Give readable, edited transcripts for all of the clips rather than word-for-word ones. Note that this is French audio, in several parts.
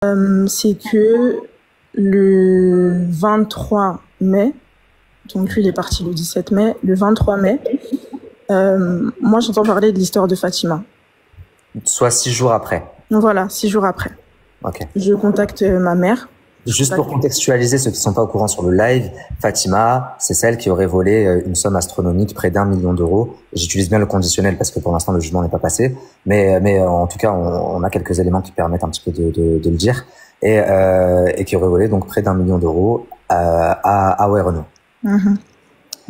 C'est que le 23 mai, donc lui il est parti le 17 mai, le 23 mai, moi j'entends parler de l'histoire de Fatima. Soit 6 jours après. Donc voilà, 6 jours après. Ok. Je contacte ma mère. Juste pour contextualiser ceux qui sont pas au courant sur le live, Fatima, c'est celle qui aurait volé une somme astronomique, près d'1 million d'euros. J'utilise bien le conditionnel parce que pour l'instant le jugement n'est pas passé, mais en tout cas on a quelques éléments qui permettent un petit peu de le dire, et qui aurait volé donc près d'1 million d'euros à Renault.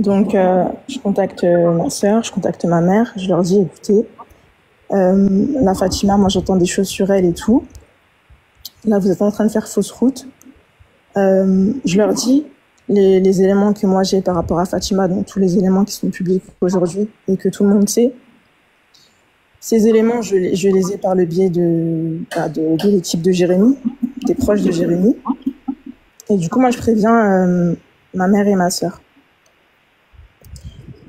Donc je contacte ma sœur, je contacte ma mère, je leur dis écoutez, la Fatima, moi j'entends des choses sur elle et tout. Là vous êtes en train de faire fausse route. Je leur dis les éléments que moi j'ai par rapport à Fatima, donc tous les éléments qui sont publics aujourd'hui et que tout le monde sait. Ces éléments, je les ai par le biais de l'équipe de Jérémy, des proches de Jérémy. Et du coup, moi, je préviens ma mère et ma sœur.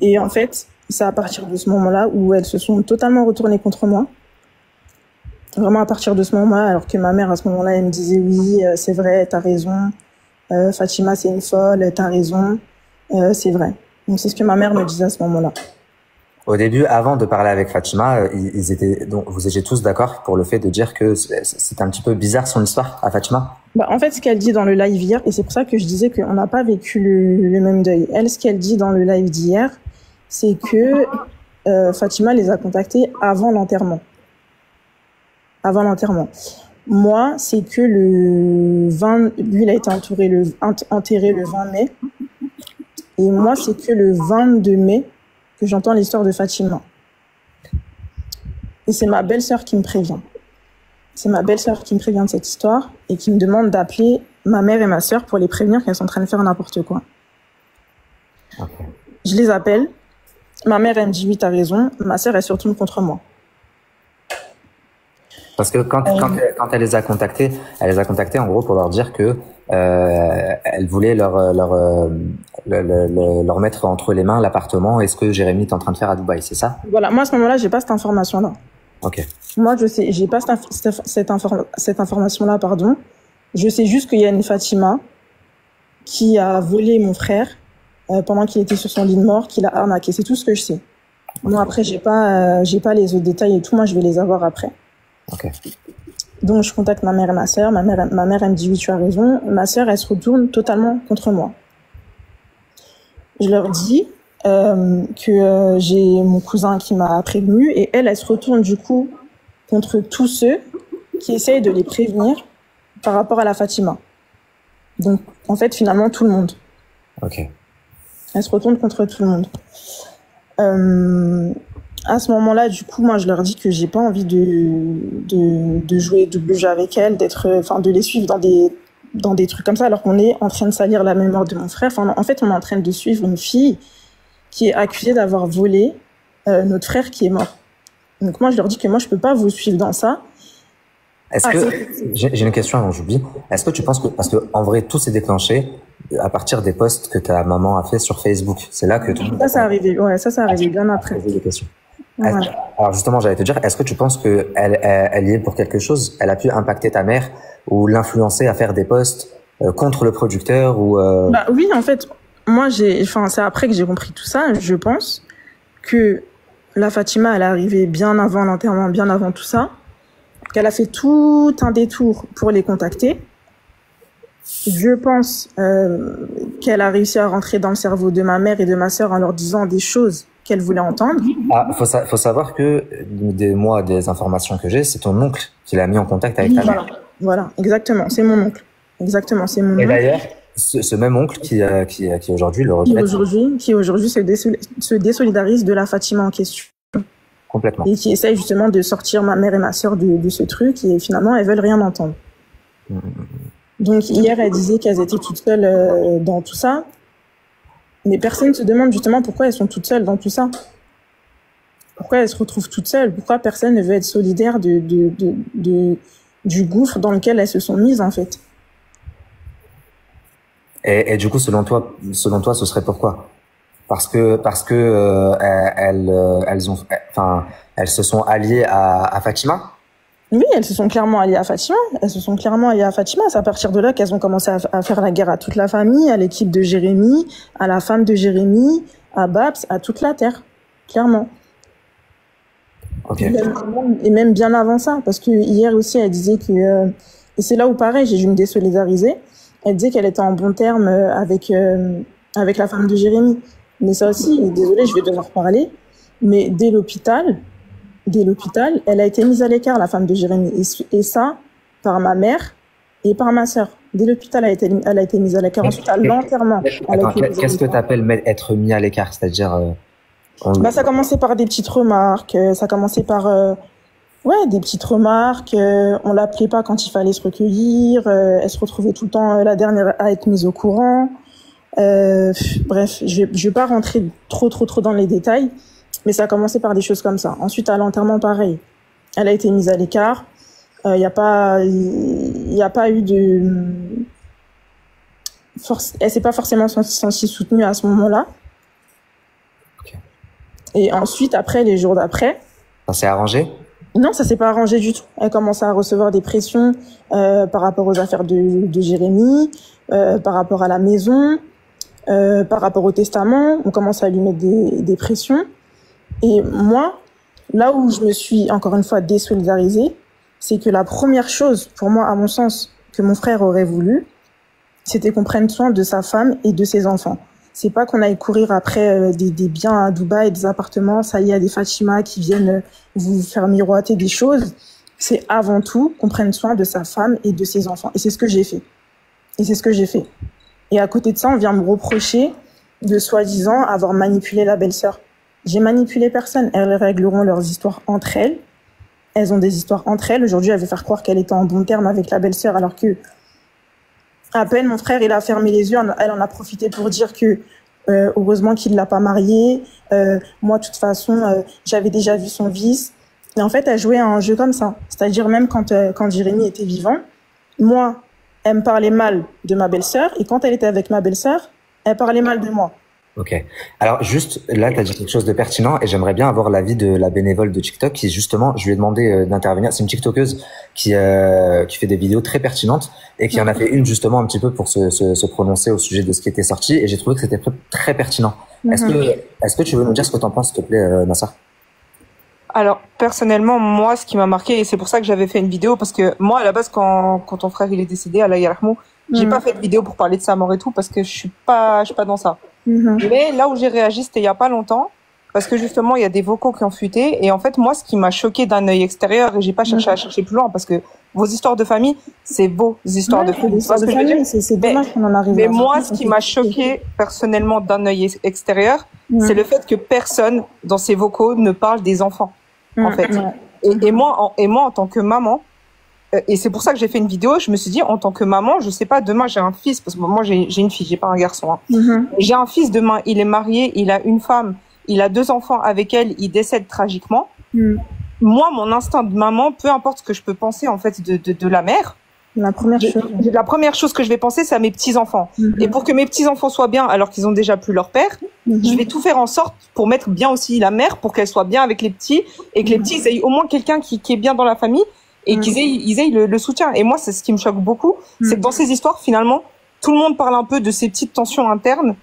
Et en fait, c'est à partir de ce moment-là où elles se sont totalement retournées contre moi. Vraiment à partir de ce moment-là, alors que ma mère, à ce moment-là, elle me disait « Oui, c'est vrai, t'as raison. Fatima, c'est une folle, t'as raison. C'est vrai. » Donc, c'est ce que ma mère me disait à ce moment-là. Au début, avant de parler avec Fatima, donc vous étiez tous d'accord pour le fait de dire que c'est un petit peu bizarre son histoire à Fatima? En fait, ce qu'elle dit dans le live hier, et c'est pour ça que je disais qu'on n'a pas vécu le même deuil. Elle, ce qu'elle dit dans le live d'hier, c'est que Fatima les a contactés avant l'enterrement. Avant l'enterrement. Moi, c'est que le 20... Lui, il a été enterré le 20 mai. Et moi, c'est que le 22 mai que j'entends l'histoire de Fatima. Et c'est ma belle-sœur qui me prévient. C'est ma belle-sœur qui me prévient de cette histoire et qui me demande d'appeler ma mère et ma sœur pour les prévenir qu'elles sont en train de faire n'importe quoi. Okay. Je les appelle. Ma mère, elle me dit oui, t'as raison. Ma sœur, elle se retourne contre moi. Parce que quand elle les a contactés en gros pour leur dire que elle voulait leur mettre entre les mains l'appartement et ce que Jérémy est en train de faire à Dubaï, c'est ça? Voilà, moi à ce moment-là, j'ai pas cette information-là. Ok. Moi, je sais, j'ai pas cette information-là, pardon. Je sais juste qu'il y a une Fatima qui a volé mon frère pendant qu'il était sur son lit de mort, qu'il a arnaqué. C'est tout ce que je sais. Moi, après, j'ai pas les autres détails et tout. Moi, je vais les avoir après. Okay. Donc, je contacte ma mère et ma sœur. Ma mère, elle me dit oui, tu as raison. Ma sœur, elle se retourne totalement contre moi. Je leur dis que j'ai mon cousin qui m'a prévenu et elle se retourne du coup contre tous ceux qui essayent de les prévenir par rapport à la Fatima. Donc, en fait, finalement, tout le monde. Ok. Elle se retourne contre tout le monde. À ce moment-là, du coup, moi, je leur dis que j'ai pas envie de jouer double jeu avec elles, de les suivre dans des trucs comme ça, alors qu'on est en train de salir la mémoire de mon frère. Enfin, en fait, on est en train de suivre une fille qui est accusée d'avoir volé notre frère qui est mort. Donc moi, je leur dis que moi, je peux pas vous suivre dans ça. J'ai une question avant que j'oublie. Est-ce que tu penses que, parce que en vrai, tout s'est déclenché à partir des posts que ta maman a fait sur Facebook. C'est là que tout le monde... Ça, c'est arrivé. Ouais, ça, c'est arrivé bien après. Des questions. Voilà. Alors justement, j'allais te dire, est-ce que tu penses que elle y est pour quelque chose? Elle a pu impacter ta mère ou l'influencer à faire des posts contre le producteur ou oui, en fait, moi, c'est après que j'ai compris tout ça. Je pense que la Fatima, elle est arrivée bien avant l'enterrement, bien avant tout ça. Qu'elle a fait tout un détour pour les contacter. Je pense qu'elle a réussi à rentrer dans le cerveau de ma mère et de ma sœur en leur disant des choses qu'elle voulait entendre. Faut savoir que des informations que j'ai, c'est ton oncle qui l'a mis en contact avec ta mère. Voilà, exactement, c'est mon oncle. Exactement, c'est mon oncle. Et d'ailleurs, ce même oncle qui aujourd'hui le regrette. Qui aujourd'hui se désolidarise de la Fatima en question. Complètement. Et qui essaye justement de sortir ma mère et ma sœur de ce truc et finalement elles veulent rien entendre. Donc hier elle disait qu'elles étaient toutes seules dans tout ça, mais personne ne se demande justement pourquoi elles sont toutes seules dans tout ça. Pourquoi elles se retrouvent toutes seules? Pourquoi personne ne veut être solidaire du gouffre dans lequel elles se sont mises en fait? Et du coup selon toi ce serait pourquoi? Parce que elles se sont alliées à Fatima? Oui, elles se sont clairement alliées à Fatima. Elles se sont clairement alliées à Fatima. C'est à partir de là qu'elles ont commencé à faire la guerre à toute la famille, à l'équipe de Jérémy, à la femme de Jérémy, à Babs, à toute la terre. Clairement. Ok. Et même bien avant ça, parce que hier aussi, elle disait que, et c'est là où pareil, j'ai dû me désolidariser. Elle disait qu'elle était en bon terme avec la femme de Jérémy. Mais ça aussi, désolée, je vais devoir parler. Mais dès l'hôpital, elle a été mise à l'écart, la femme de Jérémy. Et ça, par ma mère et par ma sœur. Dès l'hôpital, elle a été mise à l'écart. Ensuite, à l'enterrement. Attends, qu'est-ce que tu appelles être mis à l'écart? C'est-à-dire, bah, ça commençait par des petites remarques. Ça commençait par, ouais, des petites remarques. On l'appelait pas quand il fallait se recueillir. Elle se retrouvait tout le temps la dernière à être mise au courant. Bref, je vais pas rentrer trop dans les détails. Mais ça a commencé par des choses comme ça. Ensuite, à l'enterrement, pareil. Elle a été mise à l'écart. Il y a pas eu de elle s'est pas forcément sentie soutenue à ce moment-là. Okay. Et ensuite, après, les jours d'après. Ça s'est arrangé? Non, ça s'est pas arrangé du tout. Elle commence à recevoir des pressions par rapport aux affaires de Jérémy, par rapport à la maison, par rapport au testament. On commence à lui mettre des pressions. Et moi, là où je me suis encore une fois désolidarisée, c'est que la première chose, pour moi, à mon sens, que mon frère aurait voulu, c'était qu'on prenne soin de sa femme et de ses enfants. C'est pas qu'on aille courir après des biens à Dubaï, des appartements, ça y est, il y a des Fatima qui viennent vous faire miroiter des choses. C'est avant tout qu'on prenne soin de sa femme et de ses enfants. Et c'est ce que j'ai fait. Et à côté de ça, on vient me reprocher de soi-disant avoir manipulé la belle-sœur. J'ai manipulé personne. Elles régleront leurs histoires entre elles. Elles ont des histoires entre elles. Aujourd'hui, elle veut faire croire qu'elle était en bon terme avec la belle-sœur, alors que à peine mon frère, il a fermé les yeux. Elle en a profité pour dire que heureusement qu'il l'a pas mariée. Moi, de toute façon, j'avais déjà vu son vice. Et en fait, elle jouait à un jeu comme ça. C'est-à-dire même quand Jérémy était vivant, moi, elle me parlait mal de ma belle-sœur. Et quand elle était avec ma belle-sœur, elle parlait mal de moi. Ok. Alors juste là, tu as dit quelque chose de pertinent et j'aimerais bien avoir l'avis de la bénévole de TikTok qui justement, je lui ai demandé d'intervenir. C'est une TikTokeuse qui fait des vidéos très pertinentes et qui en a fait une justement un petit peu pour se prononcer au sujet de ce qui était sorti et j'ai trouvé que c'était très pertinent. Est-ce que tu veux nous dire ce que tu en penses, s'il te plaît, Nassar? Alors personnellement, moi, ce qui m'a marqué, et c'est pour ça que j'avais fait une vidéo, parce que moi, à la base, quand ton frère il est décédé, Allah yarhamou, j'ai pas fait de vidéo pour parler de sa mort et tout, parce que je suis pas dans ça. Mais là où j'ai réagi, c'était il y a pas longtemps, parce que justement, il y a des vocaux qui ont fuité, et en fait, moi, ce qui m'a choqué d'un œil extérieur, et j'ai pas cherché à chercher plus loin, parce que vos histoires de famille, c'est beau, les histoires de famille. C'est dommage qu'on en arrive mais moi, ce qui m'a choqué personnellement d'un œil extérieur, c'est le fait que personne dans ces vocaux ne parle des enfants, en fait. Et moi, en tant que maman, et c'est pour ça que j'ai fait une vidéo, je me suis dit, en tant que maman, je sais pas, demain j'ai un fils, parce que moi j'ai une fille, j'ai pas un garçon. Hein. J'ai un fils demain, il est marié, il a une femme, il a 2 enfants avec elle, il décède tragiquement. Moi, mon instinct de maman, peu importe ce que je peux penser en fait de la mère, la première chose que je vais penser, c'est à mes petits-enfants. Et pour que mes petits-enfants soient bien, alors qu'ils ont déjà plus leur père, je vais tout faire en sorte pour mettre bien aussi la mère, pour qu'elle soit bien avec les petits, et que les petits aient au moins quelqu'un qui est bien dans la famille, et qu'ils aient le soutien. Et moi, c'est ce qui me choque beaucoup, c'est que dans ces histoires, finalement, tout le monde parle un peu de ces petites tensions internes,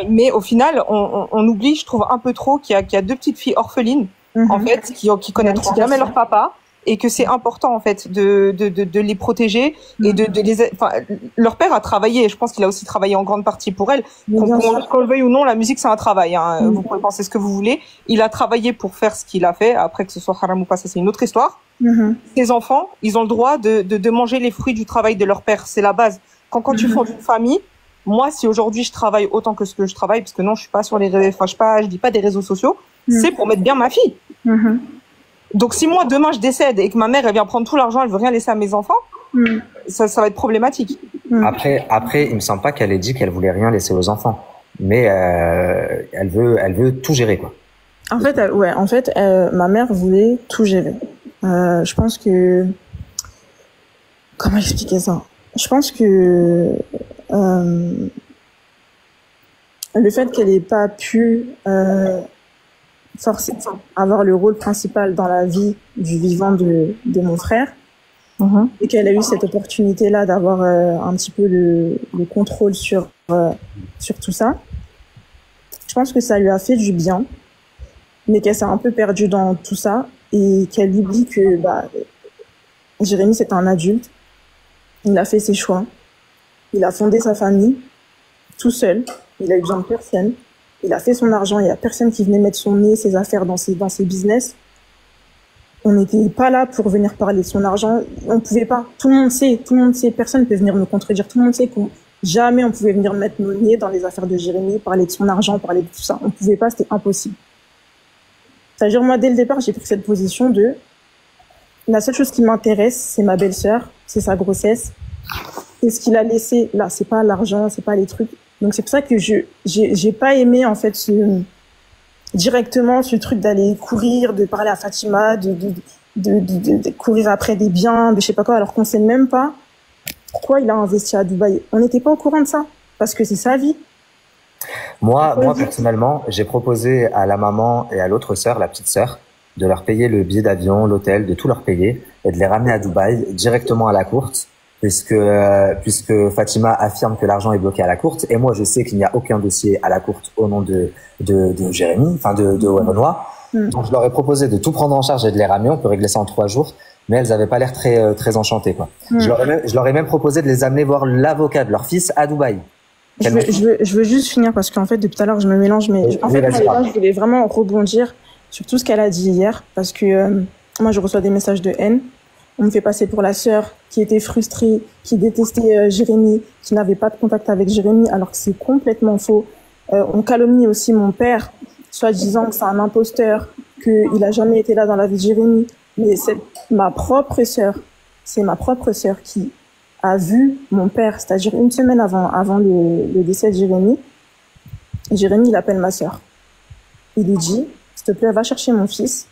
mais au final, on oublie, je trouve un peu trop, qu'il y a 2 petites filles orphelines, en fait, qui connaîtront jamais leur papa, et que c'est important en fait de les protéger et de les, enfin, leur père a travaillé, je pense qu'il a aussi travaillé en grande partie pour elle, qu'on le veuille ou non, la musique c'est un travail, hein. Vous pouvez penser ce que vous voulez, il a travaillé pour faire ce qu'il a fait, après que ce soit haram ou pas, ça c'est une autre histoire. Ces enfants, ils ont le droit de manger les fruits du travail de leur père, c'est la base. Quand tu fondes une famille, moi si aujourd'hui je travaille autant que ce que je travaille, parce que non je suis pas sur les réseaux, enfin je dis pas des réseaux sociaux, c'est pour mettre bien ma fille. Donc si moi demain je décède et que ma mère elle vient prendre tout l'argent, elle veut rien laisser à mes enfants, ça va être problématique. Après, il me semble pas qu'elle ait dit qu'elle voulait rien laisser aux enfants, mais elle veut tout gérer quoi. En fait, ma mère voulait tout gérer. Je pense que comment expliquer ça? Je pense que le fait qu'elle ait pas pu avoir le rôle principal dans la vie du vivant de mon frère. Et qu'elle a eu cette opportunité-là d'avoir un petit peu le contrôle sur tout ça. Je pense que ça lui a fait du bien, mais qu'elle s'est un peu perdue dans tout ça et qu'elle oublie que Jérémy, c'est un adulte. Il a fait ses choix. Il a fondé sa famille tout seul. Il a eu besoin de personne. Il a fait son argent. Il y a personne qui venait mettre son nez, ses affaires dans ses business. On n'était pas là pour venir parler de son argent. On pouvait pas. Tout le monde sait. Personne ne peut venir me contredire. Tout le monde sait qu'on jamais on pouvait venir mettre nos nez dans les affaires de Jérémy, parler de son argent, parler de tout ça. On pouvait pas. C'était impossible. C'est-à-dire, moi, dès le départ, j'ai pris cette position de la seule chose qui m'intéresse, c'est ma belle-sœur, c'est sa grossesse. Et ce qu'il a laissé, là, c'est pas l'argent, c'est pas les trucs. Donc, c'est pour ça que j'ai pas aimé, en fait, directement ce truc d'aller courir, de parler à Fatima, de courir après des biens, de je sais pas quoi, alors qu'on sait même pas pourquoi il a investi à Dubaï. On n'était pas au courant de ça, parce que c'est sa vie. Moi, personnellement, j'ai proposé à la maman et à l'autre sœur, la petite sœur, de leur payer le billet d'avion, l'hôtel, de tout leur payer et de les ramener à Dubaï directement à la courte, puisque Fatima affirme que l'argent est bloqué à la courte et moi je sais qu'il n'y a aucun dossier à la courte au nom de Jérémy, enfin de Wemenoa. Donc je leur ai proposé de tout prendre en charge et de les ramener. On peut régler ça en 3 jours, mais elles avaient pas l'air très enchantées quoi. Je leur ai même proposé de les amener voir l'avocat de leur fils à Dubaï. Je veux juste finir parce qu'en fait depuis tout à l'heure je me mélange, mais en fait je voulais vraiment rebondir sur tout ce qu'elle a dit hier, parce que moi je reçois des messages de haine. On me fait passer pour la sœur qui était frustrée, qui détestait Jérémy, qui n'avait pas de contact avec Jérémy, alors que c'est complètement faux. On calomnie aussi mon père, soit disant que c'est un imposteur, qu'il a jamais été là dans la vie de Jérémy. Mais c'est ma propre sœur qui a vu mon père, c'est-à-dire une semaine avant le décès de Jérémy. Jérémy, il appelle ma sœur. Il lui dit, s'il te plaît, va chercher mon fils.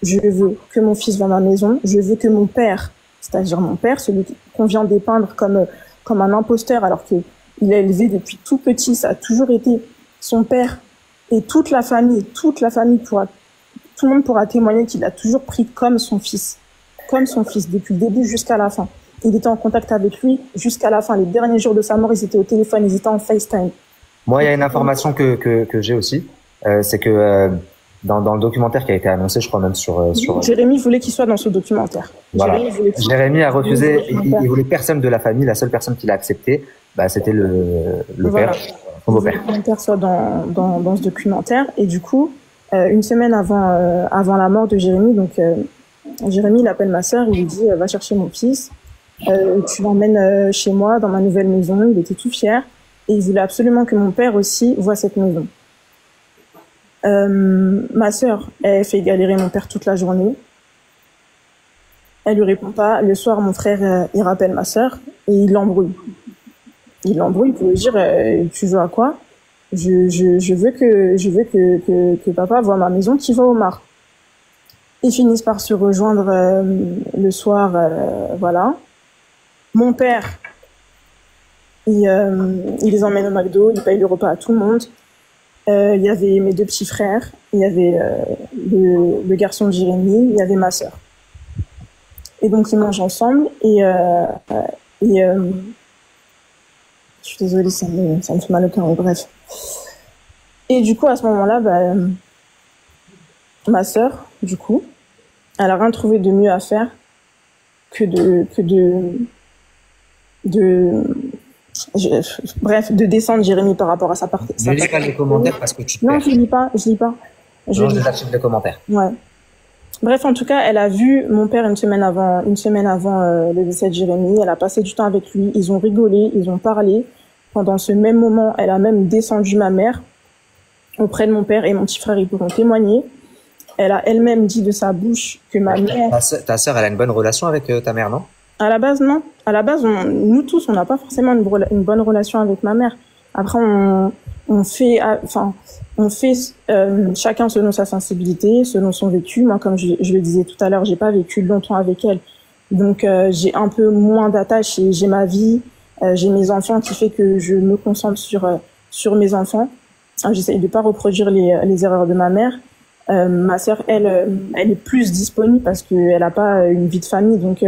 Je veux que mon fils va à ma maison. Je veux que mon père, c'est-à-dire mon père, celui qu'on vient dépeindre comme un imposteur, alors qu'il a élevé depuis tout petit, ça a toujours été son père et toute la famille tout le monde pourra témoigner qu'il a toujours pris comme son fils, depuis le début jusqu'à la fin. Il était en contact avec lui jusqu'à la fin. Les derniers jours de sa mort, ils étaient au téléphone, ils étaient en FaceTime. Moi, il y a une information que j'ai aussi, c'est que dans le documentaire qui a été annoncé, je crois même sur Jérémy voulait qu'il soit dans ce documentaire. Voilà. Jérémy a refusé, il voulait personne de la famille, la seule personne qu'il a acceptée, c'était le voilà. père, son beau-père. Mon père soit dans ce documentaire, et du coup, une semaine avant la mort de Jérémy, donc Jérémy il appelle ma sœur, il lui dit va chercher mon fils, tu l'emmènes chez moi dans ma nouvelle maison. Il était tout fier et il voulait absolument que mon père aussi voie cette maison. Ma sœur, elle fait galérer mon père toute la journée. Elle lui répond pas. Le soir, mon frère, il rappelle ma sœur et il l'embrouille. Pour lui dire tu joues à quoi? Je veux que papa voie ma maison, qui va au mar. Ils finissent par se rejoindre le soir, voilà. Mon père, il les emmène au McDo, il paye le repas à tout le monde. Il y avait mes 2 petits frères, il y avait le garçon de Jérémy, il y avait ma sœur. Et donc ils mangent ensemble et je suis désolée, ça me fait mal au cœur, mais bref. Et du coup à ce moment-là, ma sœur, du coup, elle a rien trouvé de mieux à faire que de descendre Jérémy par rapport à sa partie. Je lis pas les commentaires parce que tu te Non, perds. je lis pas. Je désactive les commentaires. Ouais. Bref, en tout cas, elle a vu mon père une semaine avant le décès de Jérémy. Elle a passé du temps avec lui. Ils ont rigolé, ils ont parlé. Pendant ce même moment, elle a même descendu ma mère auprès de mon père, et mon petit frère, ils pourront témoigner. Elle a elle-même dit de sa bouche que ma mère... Ta sœur, elle a une bonne relation avec ta mère, non? À la base, non. À la base, nous tous, on n'a pas forcément une bonne relation avec ma mère. Après, on fait chacun selon sa sensibilité, selon son vécu. Moi, comme je le disais tout à l'heure, j'ai pas vécu longtemps avec elle. Donc, j'ai un peu moins d'attache, et j'ai ma vie, j'ai mes enfants, qui fait que je me concentre sur mes enfants. J'essaye de pas reproduire les erreurs de ma mère. Ma sœur, elle est plus disponible parce qu'elle a pas une vie de famille, donc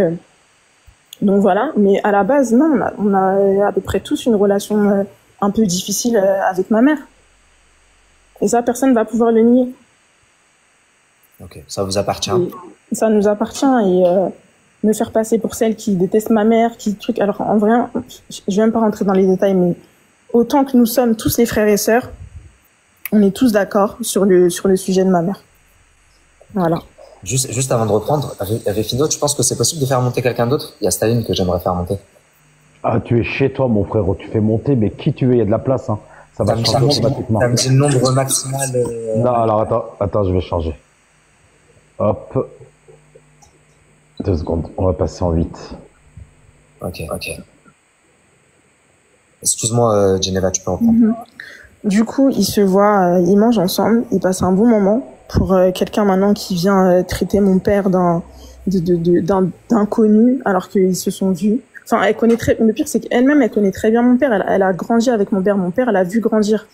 voilà. Mais à la base, non, on a à peu près tous une relation un peu difficile avec ma mère. Et ça, personne va pouvoir le nier. Ok, ça vous appartient. Et ça nous appartient et me faire passer pour celle qui déteste ma mère, qui truc. Alors en vrai, je vais même pas rentrer dans les détails, mais autant que nous sommes tous les frères et sœurs, on est tous d'accord sur le sujet de ma mère. Voilà. Juste avant de reprendre, Réfino, tu penses que c'est possible de faire monter quelqu'un d'autre? Il y a Staline que j'aimerais faire monter. Ah, tu es chez toi, mon frère, tu fais monter, mais qui tu veux, il y a de la place, hein. Ça va changer automatiquement. Ça me dit le nombre maximal. Non, alors attends, je vais changer. Hop. 2 secondes, on va passer en 8. Ok. Excuse-moi, Geneva, tu peux reprendre. Du coup, ils se voient, ils mangent ensemble, ils passent un bon moment. Pour quelqu'un maintenant qui vient traiter mon père d'inconnu alors qu'ils se sont vus. Enfin, le pire, c'est qu'elle-même, elle connaît très bien mon père. Elle a grandi avec mon père. Mon père, elle a vu grandir.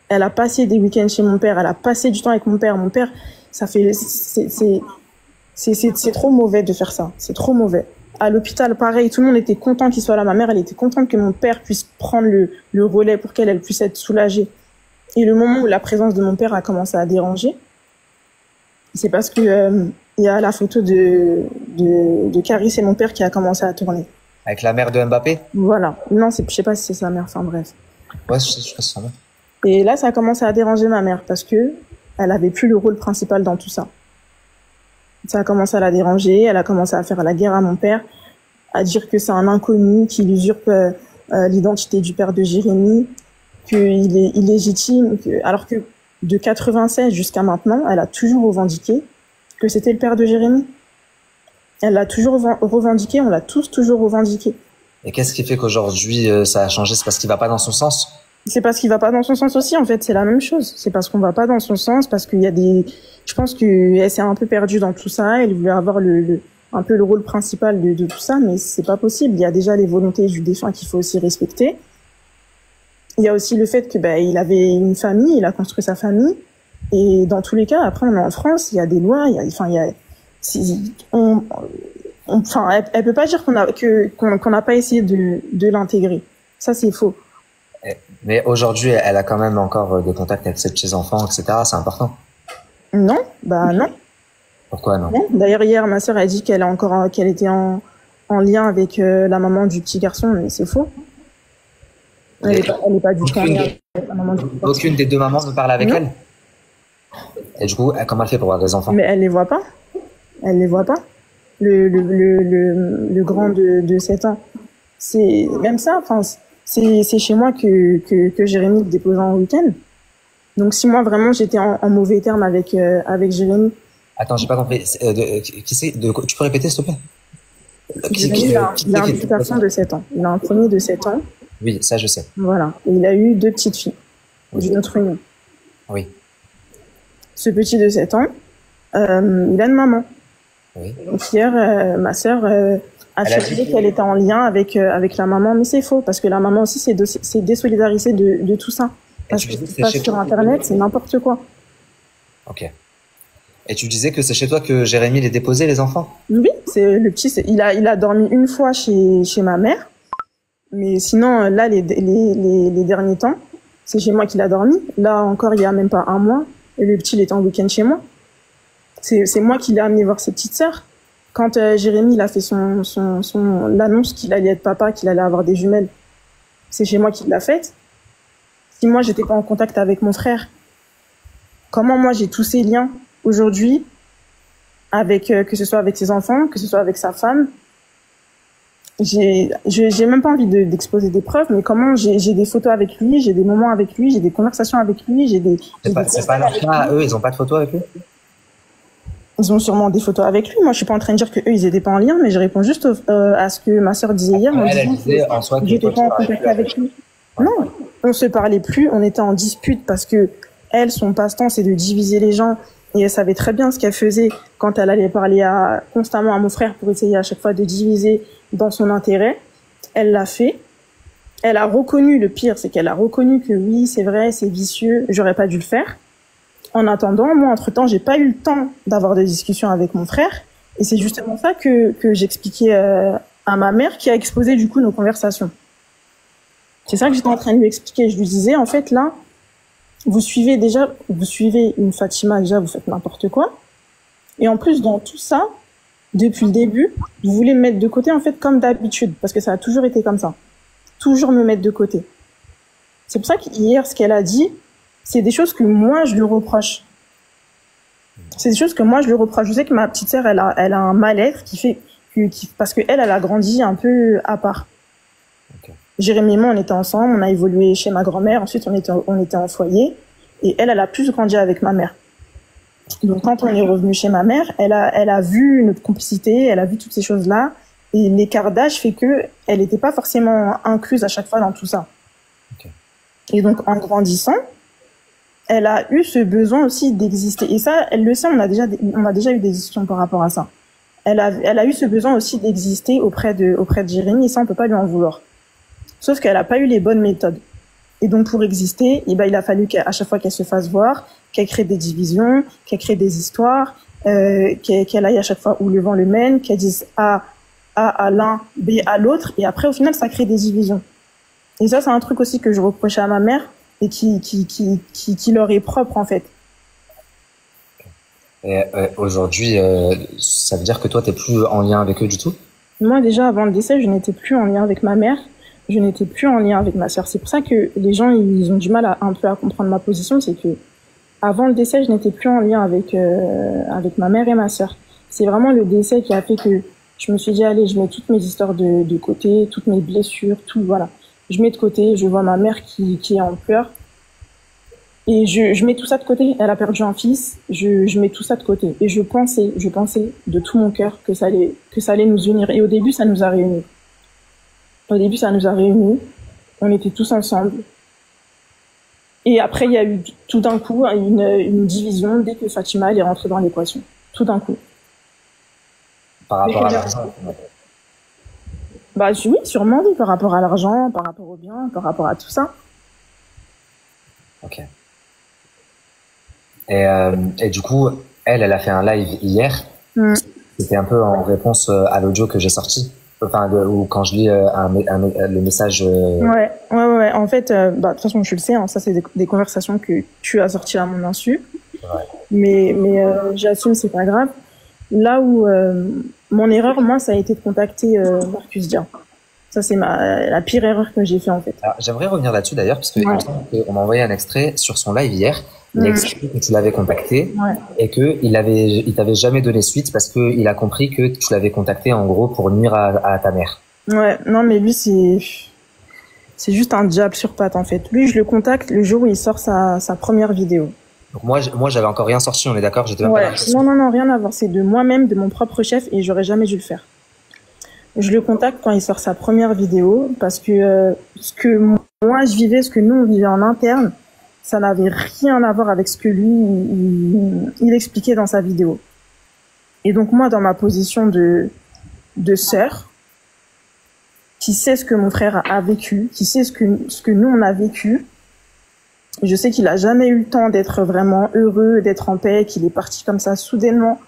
Elle a passé des week-ends chez mon père. Elle a passé du temps avec mon père. Mon père, ça fait, c'est trop mauvais de faire ça. C'est trop mauvais. À l'hôpital, pareil, tout le monde était content qu'il soit là. Ma mère, elle était contente que mon père puisse prendre le relais pour qu'elle puisse être soulagée. Et le moment où la présence de mon père a commencé à déranger, c'est parce que il y a la photo de Caris et mon père qui a commencé à tourner. Avec la mère de Mbappé? Voilà. Non, je sais pas si c'est sa mère. Enfin bref. Ouais, je sais que c'est sa mère. Et là, ça a commencé à déranger ma mère parce que elle avait plus le rôle principal dans tout ça. Ça a commencé à la déranger. Elle a commencé à faire la guerre à mon père, à dire que c'est un inconnu qui usurpe l'identité du père de Jérémy, qu'il est illégitime, alors que de 96 jusqu'à maintenant, elle a toujours revendiqué que c'était le père de Jérémy. Elle l'a toujours revendiqué, on l'a tous toujours revendiqué. Et qu'est-ce qui fait qu'aujourd'hui ça a changé? C'est parce qu'il va pas dans son sens? C'est parce qu'il va pas dans son sens aussi, en fait, c'est la même chose. C'est parce qu'on va pas dans son sens, parce qu'il y a je pense qu'elle s'est un peu perdue dans tout ça, elle voulait avoir un peu le rôle principal de tout ça, mais c'est pas possible. Il y a déjà les volontés du défunt qu'il faut aussi respecter. Il y a aussi le fait que il avait une famille, il a construit sa famille, et dans tous les cas, après on est en France, il y a des lois, elle peut pas dire qu'on n'a pas essayé de l'intégrer. Ça c'est faux. Mais aujourd'hui, elle a quand même encore des contacts avec ses petits-enfants, etc. C'est important. Non, non. Pourquoi non? D'ailleurs hier, ma sœur a dit qu'elle était en lien avec la maman du petit garçon, mais c'est faux. Elle est pas du tout en lien avec la maman du petit garçon. Aucune des deux mamans ne parle avec elle? Et du coup, comment elle fait pour avoir des enfants? Mais elle les voit pas. Elle les voit pas. Le grand de 7 ans. C'est même ça, enfin, c'est chez moi que Jérémy le déposait en week-end. Donc si moi vraiment j'étais en mauvais terme avec Jérémy. Attends, j'ai pas compris. Qui c'est? Tu peux répéter s'il te plaît? Il a un petit garçon de 7 ans. Il a un premier de 7 ans. Oui, ça je sais. Voilà. Et il a eu 2 petites filles d'une autre union. Oui. Ce petit de 7 ans, il a une maman. Oui. Donc hier, ma sœur a cherché qu'elle était en lien avec la maman, mais c'est faux parce que la maman aussi s'est désolidarisée de tout ça. Parce que ce qui se passe sur Internet, c'est n'importe quoi. Ok. Et tu disais que c'est chez toi que Jérémy les déposait, les enfants? Oui, c'est le petit. Il a dormi une fois chez ma mère, mais sinon là les derniers temps, c'est chez moi qu'il a dormi. Là encore, il y a même pas un mois, et le petit il était en week-end chez moi. C'est moi qui l'ai amené voir ses petites sœurs. Quand Jérémy il a fait l'annonce qu'il allait être papa, qu'il allait avoir des jumelles, c'est chez moi qu'il l'a faite. Si moi j'étais pas en contact avec mon frère, comment moi j'ai tous ces liens aujourd'hui avec que ce soit avec ses enfants, que ce soit avec sa femme, j'ai même pas envie d'exposer des preuves, mais comment j'ai des photos avec lui, j'ai des moments avec lui, j'ai des conversations avec lui, c'est pas leur cas, eux, ils ont pas de photos avec lui? Ils ont sûrement des photos avec lui. Moi, je suis pas en train de dire que eux, ils étaient pas en lien, mais je réponds juste à ce que ma sœur disait hier. Elle disait en soi que j'étais pas en contact avec lui. Non, on se parlait plus, on était en dispute parce que elle, son passe-temps, c'est de diviser les gens. Et elle savait très bien ce qu'elle faisait quand elle allait parler constamment à mon frère pour essayer à chaque fois de diviser dans son intérêt. Elle l'a fait. Elle a reconnu, le pire, c'est qu'elle a reconnu que oui, c'est vrai, c'est vicieux, j'aurais pas dû le faire. En attendant, moi, entre-temps, j'ai pas eu le temps d'avoir des discussions avec mon frère. Et c'est justement ça que j'expliquais à ma mère qui a exposé du coup nos conversations. C'est ça que j'étais en train de lui expliquer. Je lui disais, en fait, là, vous suivez une Fatima, déjà, vous faites n'importe quoi. Et en plus, dans tout ça, depuis le début, vous voulez me mettre de côté, en fait, comme d'habitude. Parce que ça a toujours été comme ça. Toujours me mettre de côté. C'est pour ça qu'hier, ce qu'elle a dit, c'est des choses que moi, je lui reproche. C'est des choses que moi, je lui reproche. Je sais que ma petite sœur, elle a un mal-être parce que elle a grandi un peu à part. Okay. Jérémy et moi, on était ensemble, on a évolué chez ma grand-mère, ensuite on était en foyer, et elle a plus grandi avec ma mère. Donc quand on est revenu chez ma mère, elle a vu notre complicité, elle a vu toutes ces choses-là, et l'écart d'âge fait que elle n'était pas forcément incluse à chaque fois dans tout ça. Okay. Et donc en grandissant, elle a eu ce besoin aussi d'exister. Et ça, elle le sait, on a déjà eu des discussions par rapport à ça. Elle a eu ce besoin aussi d'exister auprès de Jérémy, et ça, on peut pas lui en vouloir. Sauf qu'elle a pas eu les bonnes méthodes. Et donc, pour exister, il a fallu qu'à chaque fois qu'elle se fasse voir, qu'elle crée des divisions, qu'elle crée des histoires, qu'elle aille à chaque fois où le vent le mène, qu'elle dise A à l'un, B à l'autre, et après, au final, ça crée des divisions. Et ça, c'est un truc aussi que je reprochais à ma mère, et qui leur est propre, en fait. Et aujourd'hui, ça veut dire que toi, t'es plus en lien avec eux du tout? Moi, déjà, avant le décès, je n'étais plus en lien avec ma mère. Je n'étais plus en lien avec ma sœur. C'est pour ça que les gens, ils ont du mal un peu à comprendre ma position. C'est que avant le décès, je n'étais plus en lien avec ma mère et ma sœur. C'est vraiment le décès qui a fait que je me suis dit, allez, je mets toutes mes histoires de côté, toutes mes blessures, tout, voilà. Je mets de côté, je vois ma mère qui est en pleurs. Et je mets tout ça de côté. Elle a perdu un fils. Je mets tout ça de côté. Et je pensais de tout mon cœur que ça allait nous unir. Et au début, ça nous a réunis. On était tous ensemble. Et après, il y a eu tout d'un coup une division dès que Fatima elle est rentrée dans l'équation. Tout d'un coup. Par rapport à l'argent. Bah oui, sûrement oui, par rapport à l'argent, par rapport au bien, par rapport à tout ça. Ok. Et du coup, elle a fait un live hier. C'était un peu en réponse à l'audio que j'ai sorti. Enfin, ou quand je lis le message. Ouais. En fait, de toute façon, tu le sais, hein, ça c'est des conversations que tu as sorties à mon insu. Ouais. Mais j'assume, c'est pas grave. Là où mon erreur, moi, ça a été de contacter Marcus Dia. Ça, c'est la pire erreur que j'ai fait, en fait. J'aimerais revenir là-dessus, d'ailleurs, parce que on m'a envoyé un extrait sur son live hier. Il explique que tu l'avais contacté et que il t'avait jamais donné suite parce que il a compris que tu l'avais contacté, en gros, pour nuire à ta mère. Ouais, non, mais lui, c'est juste un diable sur pattes, en fait. Lui, je le contacte le jour où il sort sa première vidéo. Donc moi, j'avais encore rien sorti, on est d'accord? J'étais même pas là. Non, rien à voir. C'est de moi-même, de mon propre chef, et j'aurais jamais dû le faire. Je le contacte quand il sort sa première vidéo parce que ce que moi je vivais, ce que nous on vivait en interne, ça n'avait rien à voir avec ce que lui il expliquait dans sa vidéo. Et donc moi, dans ma position de sœur, qui sait ce que mon frère a vécu, qui sait ce que nous on a vécu, je sais qu'il a jamais eu le temps d'être vraiment heureux, d'être en paix, qu'il est parti comme ça soudainement.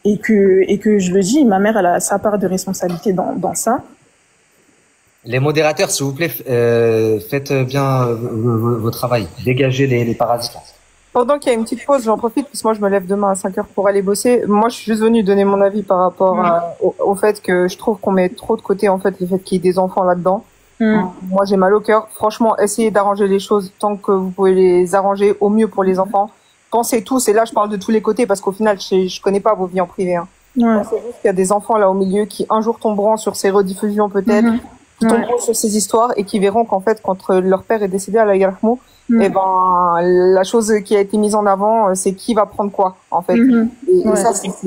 Et que je le dis, ma mère, elle a sa part de responsabilité dans ça. Les modérateurs, s'il vous plaît, faites bien vos travail. Dégagez les parasites. Pendant qu'il y a une petite pause, j'en profite, parce que moi, je me lève demain à 5h pour aller bosser. Moi, je suis juste venue donner mon avis par rapport au fait que je trouve qu'on met trop de côté, en fait, le fait qu'il y ait des enfants là-dedans. Moi, j'ai mal au cœur. Franchement, essayez d'arranger les choses tant que vous pouvez les arranger au mieux pour les enfants. Pensez tous, et là je parle de tous les côtés parce qu'au final je connais pas vos vies en privé. Hein. Pensez juste qu'il y a des enfants là au milieu qui un jour tomberont sur ces rediffusions peut-être, qui tomberont sur ces histoires et qui verront qu'en fait quand leur père est décédé à la Yarahmou, et ben la chose qui a été mise en avant c'est qui va prendre quoi en fait. Et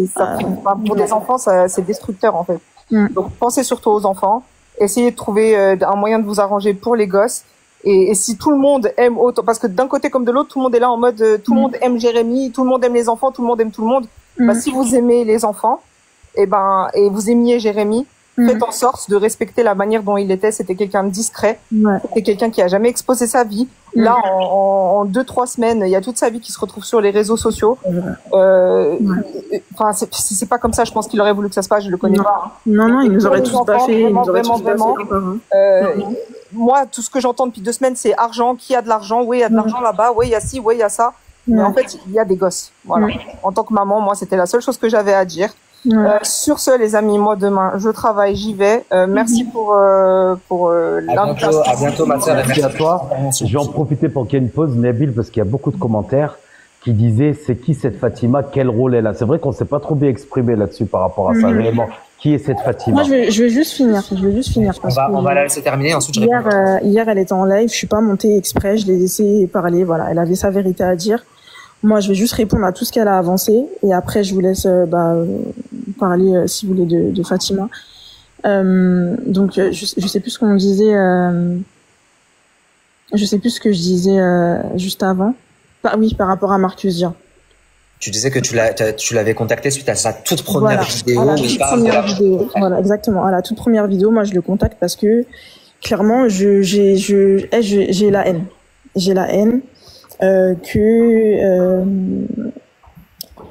ça, pour des enfants c'est destructeur en fait. Donc pensez surtout aux enfants, essayez de trouver un moyen de vous arranger pour les gosses. Et si tout le monde aime autant, parce que d'un côté comme de l'autre, tout le monde est là en mode tout le monde aime Jérémy, tout le monde aime les enfants, tout le monde aime tout le monde. Bah, si vous aimez les enfants, et vous aimiez Jérémy, Faites en sorte de respecter la manière dont il était. C'était quelqu'un de discret. C'était quelqu'un qui a jamais exposé sa vie. Là, en 2-3 semaines, il y a toute sa vie qui se retrouve sur les réseaux sociaux. Enfin, c'est pas comme ça. Je pense qu'il aurait voulu que ça se passe. Je le connais pas. Non, il nous aurait tous baffé. Vraiment. Moi, tout ce que j'entends depuis 2 semaines, c'est argent. Qui a de l'argent? Oui, il y a de l'argent là-bas. Oui, il y a ci. Oui, il y a ça. Mais en fait, il y a des gosses. Voilà. En tant que maman, moi, c'était la seule chose que j'avais à dire. Sur ce, les amis, moi demain, je travaille, j'y vais. Merci pour l'invitation. À bientôt, ma sœur. Merci à toi. Je vais en profiter pour qu'il y ait une pause, Nabil, parce qu'il y a beaucoup de commentaires qui disaient c'est qui cette Fatima, quel rôle elle a. C'est vrai qu'on s'est pas trop bien exprimé là-dessus par rapport à ça. Réellement, qui est cette Fatima? Moi, je vais juste finir. Parce on va la laisser terminer. Ensuite, je réponds. Hier, elle était en live. Je suis pas montée exprès. Je l'ai laissée parler. Voilà, elle avait sa vérité à dire. Moi, je vais juste répondre à tout ce qu'elle a avancé et après, je vous laisse parler, si vous voulez, de Fatima. Donc, je sais plus ce qu'on disait. Je sais plus ce que je disais juste avant. Oui, par rapport à Marcus Dia. Tu disais que tu l'avais contacté suite à sa toute première vidéo. À la toute première vidéo. Voilà, exactement. À la toute première vidéo, moi, je le contacte parce que clairement, j'ai la haine. J'ai la haine.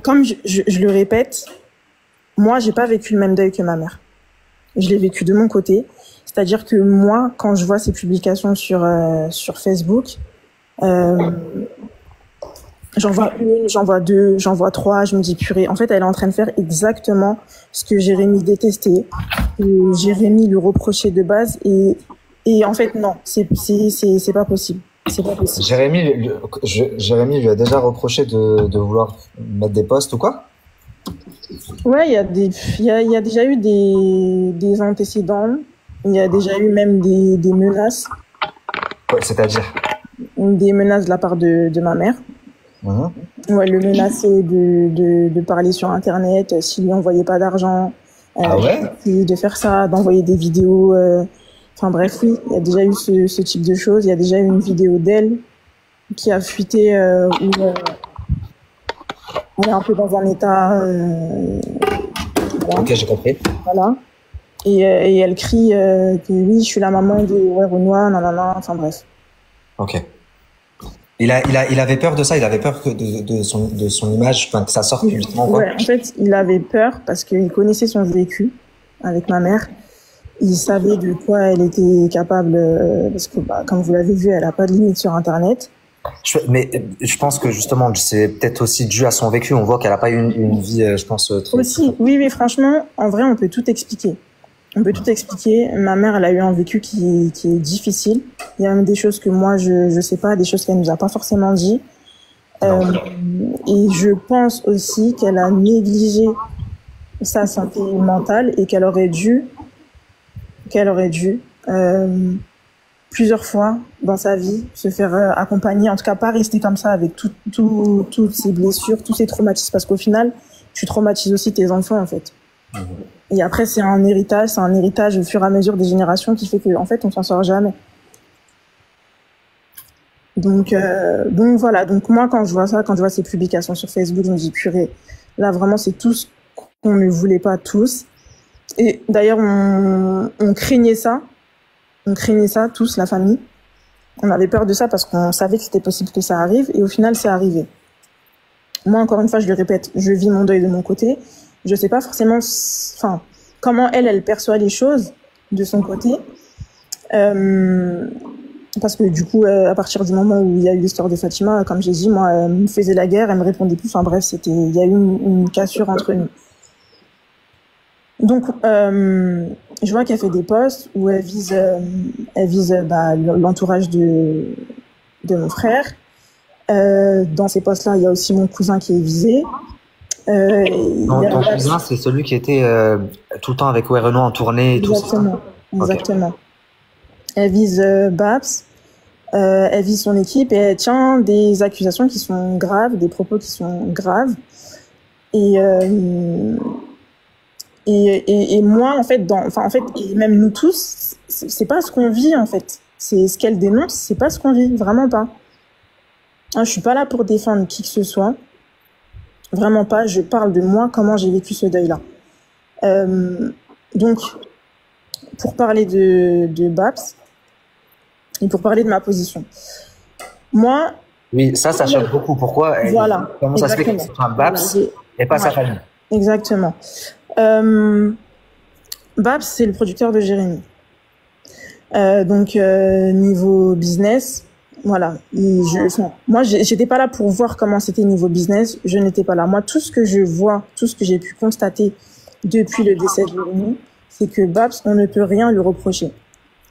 Comme je le répète, moi, j'ai pas vécu le même deuil que ma mère. Je l'ai vécu de mon côté. C'est-à-dire que moi, quand je vois ces publications sur Facebook, j'en vois une, j'en vois deux, j'en vois trois, je me dis purée. En fait, elle est en train de faire exactement ce que Jérémy détestait, que Jérémy lui reprochait de base. Et en fait, non, c'est pas possible. C'est pas possible. Jérémy lui a déjà reproché de vouloir mettre des posts ou quoi? Ouais, il y a déjà eu des antécédents. Il y a déjà eu même des menaces. Ouais, c'est-à-dire? Des menaces de la part de ma mère. Ouais, le menacer de parler sur Internet s'il lui envoyait pas d'argent. De faire ça, d'envoyer des vidéos. Enfin bref, oui, il y a déjà eu ce type de choses. Il y a déjà eu une vidéo d'elle qui a fuité où elle est un peu dans un état... voilà. Ok, j'ai compris. Voilà. Et elle crie que oui, je suis la maman de Renoir, nanana, enfin bref. Ok. Il avait peur de ça, il avait peur que de son image, enfin, que ça sorte publiquement, quoi. Ouais, en fait, il avait peur parce qu'il connaissait son vécu avec ma mère. Il savait de quoi elle était capable, parce que, comme vous l'avez vu, elle a pas de limite sur Internet. Mais je pense que justement, c'est peut-être aussi dû à son vécu. On voit qu'elle a pas eu une vie, je pense, très... Aussi, oui, mais franchement, en vrai, on peut tout expliquer. Ma mère, elle a eu un vécu qui est difficile. Il y a même des choses que moi, je sais pas, des choses qu'elle nous a pas forcément dit. Et je pense aussi qu'elle a négligé sa santé mentale et qu'elle aurait dû plusieurs fois dans sa vie se faire accompagner, en tout cas pas rester comme ça avec toutes ses blessures, tous ses traumatismes, parce qu'au final, tu traumatises aussi tes enfants, en fait. Et après, c'est un héritage au fur et à mesure des générations qui fait que, en fait, on s'en sort jamais. Donc voilà. Donc moi, quand je vois ça, quand je vois ces publications sur Facebook, je me dis purée, là vraiment, c'est tout ce qu'on ne voulait pas tous. Et d'ailleurs, on craignait ça. On craignait ça, tous, la famille. On avait peur de ça parce qu'on savait que c'était possible que ça arrive. Et au final, c'est arrivé. Moi, encore une fois, je le répète, je vis mon deuil de mon côté. Je sais pas forcément, comment elle perçoit les choses de son côté. Parce que du coup, à partir du moment où il y a eu l'histoire de Fatima, comme j'ai dit, moi, elle me faisait la guerre, elle me répondait plus. Enfin bref, il y a eu une cassure entre nous. Donc, je vois qu'elle fait des posts où elle vise l'entourage de mon frère. Dans ces posts-là, il y a aussi mon cousin qui est visé. Ton cousin, c'est celui qui était tout le temps avec Renoir en tournée et tout ça. Exactement. Okay. Elle vise Babs, elle vise son équipe et elle tient des accusations qui sont graves, des propos qui sont graves. Et moi, en fait, et même nous tous, c'est pas ce qu'on vit, en fait. C'est ce qu'elle dénonce, c'est pas ce qu'on vit, vraiment pas. Je suis pas là pour défendre qui que ce soit. Vraiment pas. Je parle de moi, comment j'ai vécu ce deuil-là. Donc, pour parler de Babs et pour parler de ma position. Moi... Oui, ça choque beaucoup. Pourquoi? Voilà. Comment ça se fait que c'est un Babs et pas sa famille? Exactement. Babs, c'est le producteur de Jérémy. Donc, niveau business, voilà. Moi, j'étais pas là pour voir comment c'était niveau business. Je n'étais pas là. Moi, tout ce que je vois, tout ce que j'ai pu constater depuis le décès de Jérémy, c'est que Babs, on ne peut rien lui reprocher.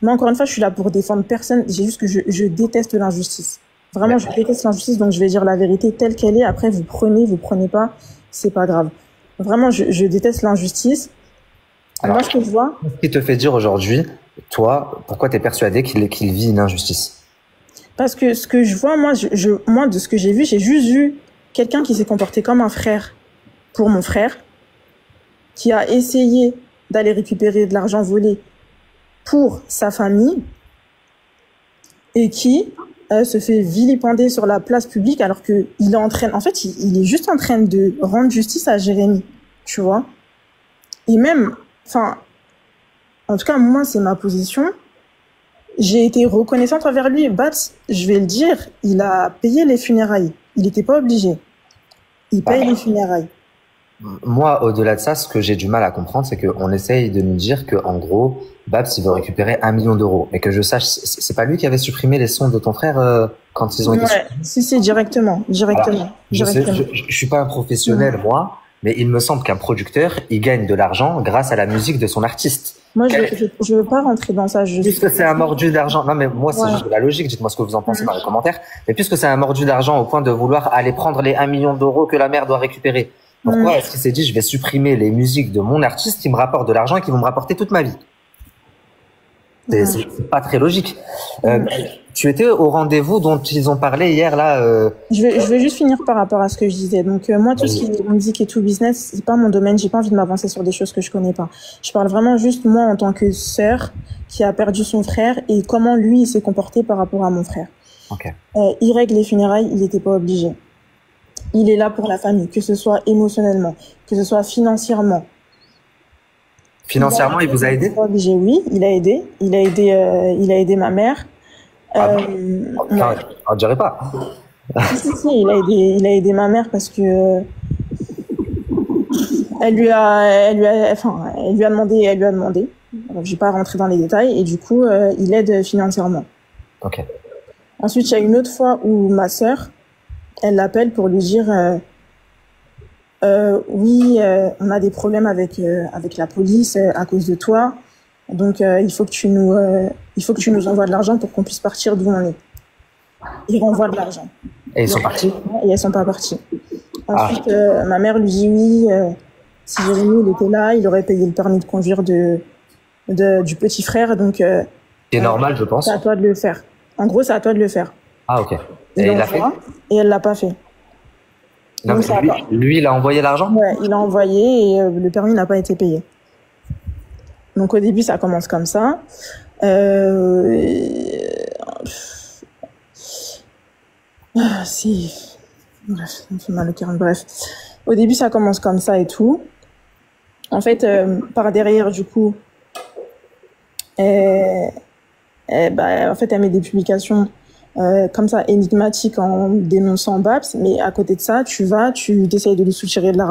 Moi, encore une fois, je suis là pour défendre personne. C'est juste que je déteste l'injustice. Vraiment, je déteste l'injustice, donc je vais dire la vérité telle qu'elle est. Après, vous prenez pas, c'est pas grave. Vraiment, je déteste l'injustice. Alors, moi, ce que je vois... Qu'est-ce qui te fait dire aujourd'hui, toi, pourquoi tu es persuadé qu'il vit une injustice? Parce que ce que je vois, moi, de ce que j'ai vu, j'ai juste vu quelqu'un qui s'est comporté comme un frère pour mon frère, qui a essayé d'aller récupérer de l'argent volé pour sa famille et qui se fait vilipender sur la place publique alors que il est en train, en fait, il est juste en train de rendre justice à Jérémy, tu vois. Et même, enfin, en tout cas, moi, c'est ma position. J'ai été reconnaissante envers lui. Babs, je vais le dire, il a payé les funérailles. Il n'était pas obligé. Il paye les funérailles. Moi, au-delà de ça, ce que j'ai du mal à comprendre, c'est qu'on essaye de nous dire que, en gros, Babs, il veut récupérer 1 million d'euros. Mais que je sache, c'est pas lui qui avait supprimé les sons de ton frère quand ils ont été supprimés? Si, directement. Alors, je suis pas un professionnel, moi, mais il me semble qu'un producteur, il gagne de l'argent grâce à la musique de son artiste. Moi, je veux pas rentrer dans ça. Puisque c'est un mordu d'argent. Non, mais moi, c'est juste de la logique. Dites-moi ce que vous en pensez dans les commentaires. Mais puisque c'est un mordu d'argent au point de vouloir aller prendre les 1 million d'euros que la mère doit récupérer, pourquoi est-ce qu'il s'est dit, je vais supprimer les musiques de mon artiste qui me rapportent de l'argent et qui vont me rapporter toute ma vie? C'est pas très logique. Tu étais au rendez-vous dont ils ont parlé hier, là. Je vais juste finir par rapport à ce que je disais. Donc, moi, tout ce qui est musique et tout business, c'est pas mon domaine. J'ai pas envie de m'avancer sur des choses que je connais pas. Je parle vraiment juste, moi, en tant que sœur qui a perdu son frère et comment lui, il s'est comporté par rapport à mon frère. Okay. Il règle les funérailles, il était pas obligé. Il est là pour la famille, que ce soit émotionnellement, que ce soit financièrement. Financièrement, il vous a aidé? Oui, il a aidé. Il a aidé ma mère. On dirait pas. Si, il a aidé ma mère parce que elle lui a demandé. Alors, je vais pas rentrer dans les détails et du coup, il aide financièrement. Ok. Ensuite, il y a une autre fois où ma sœur, elle l'appelle pour lui dire oui, on a des problèmes avec la police à cause de toi. Donc il faut que tu nous envoies de l'argent pour qu'on puisse partir d'où on est. Ils renvoient de l'argent. Et ils sont partis? Et elles sont pas parties. Ensuite, ma mère lui dit oui, si Jérémy il était là, il aurait payé le permis de conduire du petit frère. Donc c'est normal, je pense. C'est à toi de le faire. En gros, c'est à toi de le faire. Ah, ok. Et il l'a fait? Et elle l'a pas fait. Non, mais lui, il a envoyé l'argent? Ouais, il a envoyé et le permis n'a pas été payé. Donc au début, ça commence comme ça. Si. Bref, ça me fait mal au cœur. Bref. Au début, ça commence comme ça et tout. En fait, par derrière, du coup, en fait, elle met des publications comme ça énigmatiques en dénonçant Babs, mais à côté de ça, tu essayes de lui soutirer de l'argent.